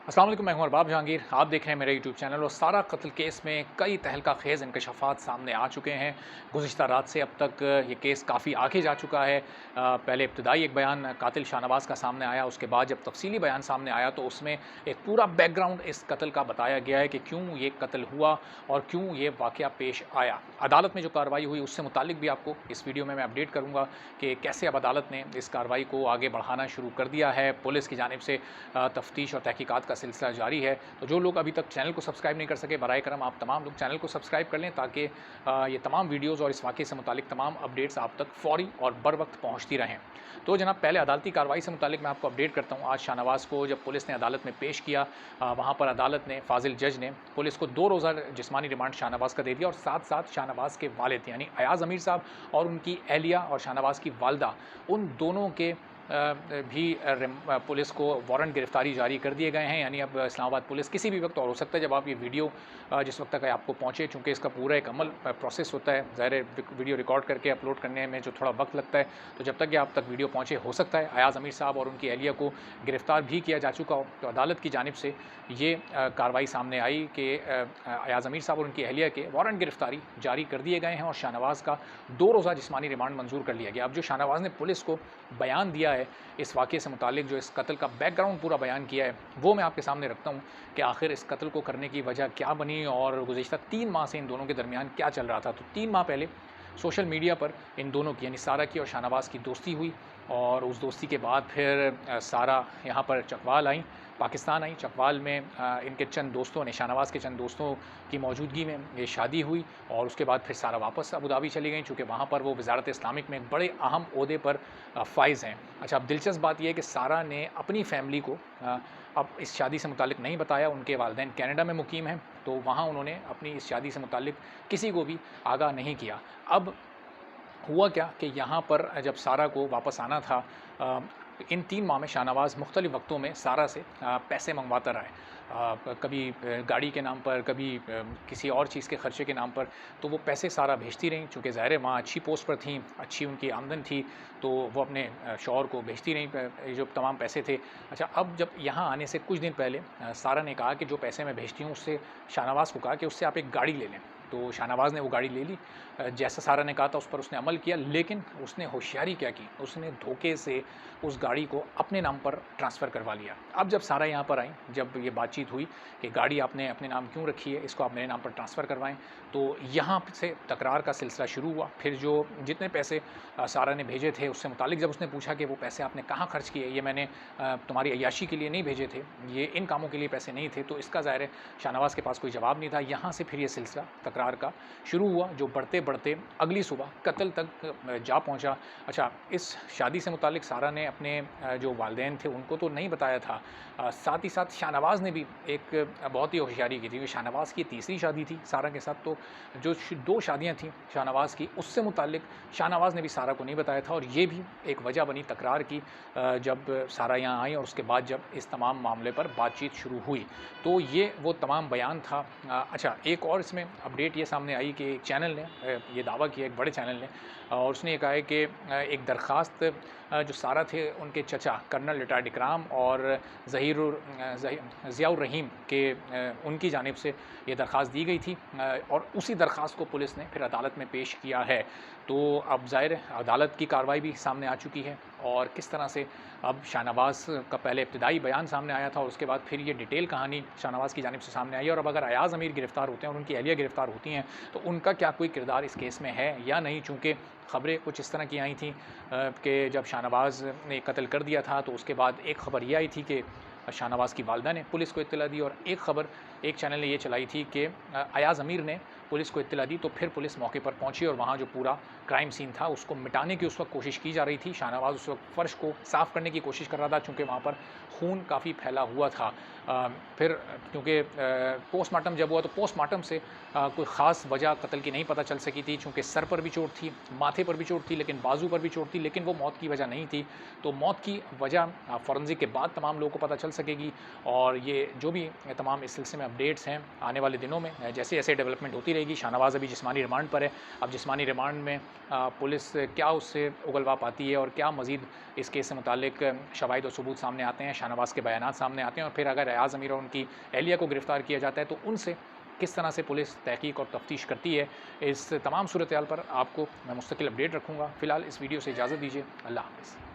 अस्सलाम वालेकुम, मैं हूं अरबाब जहांगीर। आप देख रहे हैं मेरा यूट्यूब चैनल। और सारा कत्ल केस में कई तहलका खेज़ इंकशाफात सामने आ चुके हैं। गुज़िश्ता रात से अब तक ये केस काफ़ी आगे जा चुका है। पहले इब्तदाई एक बयान कातिल शाहनवाज़ का सामने आया, उसके बाद जब तफसीली बयान सामने आया तो उसमें एक पूरा बैकग्राउंड इस कत्ल का बताया गया है कि क्यों ये कत्ल हुआ और क्यों ये वाक़या पेश आया। अदालत में जो कार्रवाई हुई उससे मुताल्लिक भी आपको इस वीडियो में मैं अपडेट करूँगा कि कैसे अब अदालत ने इस कार्रवाई को आगे बढ़ाना शुरू कर दिया है। पुलिस की जानिब से तफ्तीश और तहकीकात का सिलसिला जारी है। तो जो लोग अभी तक चैनल को सब्सक्राइब नहीं कर सके, बराए करम आप तमाम लोग चैनल को सब्सक्राइब कर लें ताकि ये तमाम वीडियोज़ और इस वाक़े से मुतालिक तमाम अपडेट्स आप तक फ़ौरी और बर वक्त पहुँचती रहें। तो जनाब, पहले अदालती कार्रवाई से मुतालिक मैं आपको अपडेट करता हूँ। आज शाहनवाज़ को जब पुलिस ने अदालत में पेश किया, वहाँ पर अदालत ने, फ़ाज़िल जज ने पुलिस को 2 रोज़ा जिस्मानी रिमांड शाहनवाज़ का दे दिया और साथ-साथ शाहनवाज़ के वालिद यानी अयाज़ अमीर साहब और उनकी अहलिया और शाहनवाज़ की वालिदा, उन दोनों के भी पुलिस को वारंट गिरफ्तारी जारी कर दिए गए हैं। यानी अब इस्लामाबाद पुलिस किसी भी वक्त, और हो सकता है जब आप ये वीडियो जिस वक्त तक आपको पहुँचे, चूँकि इसका पूरा एक अमल प्रोसेस होता है, ज़ाहिर है वीडियो रिकॉर्ड करके अपलोड करने में जो थोड़ा वक्त लगता है, तो जब तक ये आप तक वीडियो पहुँचे, हो सकता है अयाज़ अमीर साहब और उनकी अहलिया को गिरफ़्तार भी किया जा चुका हो। तो अदालत की जानिब से ये कार्रवाई सामने आई कि अयाज़ अमीर साहब और उनकी अहलिया के वारंट गिरफ्तारी जारी कर दिए गए हैं और शाहनवाज़ का 2 रोज़ा जिस्मानी रिमांड मंजूर कर लिया गया। अब जो शाहनवाज़ ने पुलिस को बयान दिया है इस वाक़े से मुतालिक, जो इस कत्ल का बैकग्राउंड पूरा बयान किया है, वो मैं आपके सामने रखता हूँ कि आखिर इस कत्ल को करने की वजह क्या बनी और गुज़िश्ता 3 माह से इन दोनों के दरमियान क्या चल रहा था। तो 3 माह पहले सोशल मीडिया पर इन दोनों की यानी सारा की और शाहनवाज़ की दोस्ती हुई और उस दोस्ती के बाद फिर सारा यहाँ पर चकवाल आई, पाकिस्तान आई। चकवाल में इनके चंद दोस्तों ने, शाहनवाज़ के चंद दोस्तों की मौजूदगी में ये शादी हुई और उसके बाद फिर सारा वापस अबू धाबी चली गई, चूँकि वहाँ पर वो वज़ारत इस्लामिक में एक बड़े अहम ओहदे पर फ़ाइज़ हैं। अच्छा, अब दिलचस्प बात ये है कि सारा ने अपनी फ़ैमिली को अब इस शादी से मुतालिक नहीं बताया। उनके वालिदैन कनाडा में मुकीम हैं, तो वहाँ उन्होंने अपनी इस शादी से मुतालिक किसी को भी आगाह नहीं किया। अब हुआ क्या कि यहाँ पर जब सारा को वापस आना था, इन 3 माह में शाहनवाज़ मुख्तलिफ़ वक्तों में सारा से पैसे मँगवाता रहा है। कभी गाड़ी के नाम पर, कभी किसी और चीज़ के खर्चे के नाम पर, तो वो पैसे सारा भेजती रहीं। चूँकि ज़ाहिर है वहाँ अच्छी पोस्ट पर थीं, अच्छी उनकी आमदन थी, तो वो अपने शौहर को भेजती रहीं ये जो तमाम पैसे थे। अच्छा, अब जब यहाँ आने से कुछ दिन पहले सारा ने कहा कि जो पैसे मैं भेजती हूँ उससे, शाहनवाज़ को कहा कि उससे आप एक गाड़ी ले लें। तो शाहनवाज़ ने वो गाड़ी ले ली। जैसा सारा ने कहा था उस पर उसने अमल किया, लेकिन उसने होशियारी क्या की, उसने धोखे से उस गाड़ी को अपने नाम पर ट्रांसफ़र करवा लिया। अब जब सारा यहाँ पर आई, जब ये बातचीत हुई कि गाड़ी आपने अपने नाम क्यों रखी है, इसको आप मेरे नाम पर ट्रांसफ़र करवाएँ, तो यहाँ से तकरार का सिलसिला शुरू हुआ। फिर जो जितने पैसे सारा ने भेजे थे उससे मुतालिक जब उसने पूछा कि वो पैसे आपने कहाँ खर्च किए, ये मैंने तुम्हारी अय्याशी के लिए नहीं भेजे थे, ये इन कामों के लिए पैसे नहीं थे, तो इसका ज़ाहिर है शाहनवाज़ के पास कोई जवाब नहीं था। यहाँ से फिर ये सिलसिला तकरार का शुरू हुआ, जो बढ़ते-बढ़ते अगली सुबह कत्ल तक जा पहुँचा। अच्छा, इस शादी से मुतालिक सारा ने अपने जो वालिदैन थे उनको तो नहीं बताया था। साथ ही साथ शाहनवाज़ ने भी एक बहुत ही होशियारी की थी। शाहनवाज़ की तीसरी शादी थी सारा के साथ, तो जो 2 शादियाँ थीं शाहनवाज़ की, उससे मुतालिक शाहनवाज़ ने भी सारा को नहीं बताया था और ये भी एक वजह बनी तकरार की जब सारा यहाँ आई और उसके बाद जब इस तमाम मामले पर बातचीत शुरू हुई। तो ये वो तमाम बयान था। अच्छा, एक और इसमें अपडेट ये सामने आई कि एक चैनल ने ये दावा किया, एक बड़े चैनल ने, और उसने ये कहा है कि एक दरख्वास्त जो सारा थे उनके चचा कर्नल रिटायर्ड इकराम और ज़ियाउर रहीम के उनकी जानिब से ये दरख्वास्त दी गई थी और उसी दरख्वास्त को पुलिस ने फिर अदालत में पेश किया है। तो अब ज़ाहिर है अदालत की कार्रवाई भी सामने आ चुकी है और किस तरह से अब शाहनवाज़ का पहले इब्तिदाई बयान सामने आया था और उसके बाद फिर ये डिटेल कहानी शाहनवाज़ की जानिब से सामने आई। और अब अगर अयाज़ अमीर गिरफ़्तार होते हैं और उनकी अहलिया गिरफ़्तार होती हैं तो उनका क्या कोई किरदार इस केस में है या नहीं, चूँकि ख़बरें कुछ इस तरह की आई थी कि जब शाहनवाज़ ने कत्ल कर दिया था तो उसके बाद एक ख़बर ये आई थी कि शाहनवाज़ की वालिदा ने पुलिस को इत्तला दी और एक ख़बर एक चैनल ने ये चलाई थी कि अयाज़ अमीर ने पुलिस को इत्तला दी। तो फिर पुलिस मौके पर पहुंची और वहाँ जो पूरा क्राइम सीन था उसको मिटाने की उस वक्त कोशिश की जा रही थी। शाहनवाज़ उस वक्त फ़र्श को साफ़ करने की कोशिश कर रहा था, चूँकि वहाँ पर खून काफ़ी फैला हुआ था। फिर क्योंकि पोस्टमार्टम जब हुआ तो पोस्टमार्टम से कोई ख़ास वजह कत्ल की नहीं पता चल सकी थी, चूँकि सर पर भी चोट थी, माथे पर भी चोट थी, लेकिन बाजू पर भी चोट थी, लेकिन वो मौत की वजह नहीं थी। तो मौत की वजह फ़ॉरेंसिक के बाद तमाम लोगों को पता चल सकेगी और ये जो भी तमाम इस सिलसिले में अपडेट्स हैं आने वाले दिनों में जैसे जैसे डेवलपमेंट होती रहेगी रहेगी। शाहनवाज़ अभी जिस्मानी रिमांड पर है। अब जिस्मानी रिमांड में पुलिस क्या उससे उगलवा पाती है और क्या मज़ीद इस केस से मुताल्लिक शवाहिद और सबूत सामने आते हैं, शाहनवाज़ के बयानात सामने आते हैं, और फिर अगर अयाज़ अमीर और उनकी अहलिया को गिरफ़्तार किया जाता है तो उनसे किस तरह से पुलिस तहकीक और तफ्तीश करती है, इस तमाम सूरत हाल पर आपको मैं मुस्तकिल अपडेट रखूँगा। फ़िलहाल इस वीडियो से इजाज़त दीजिए। अल्लाह हाफ़िज़।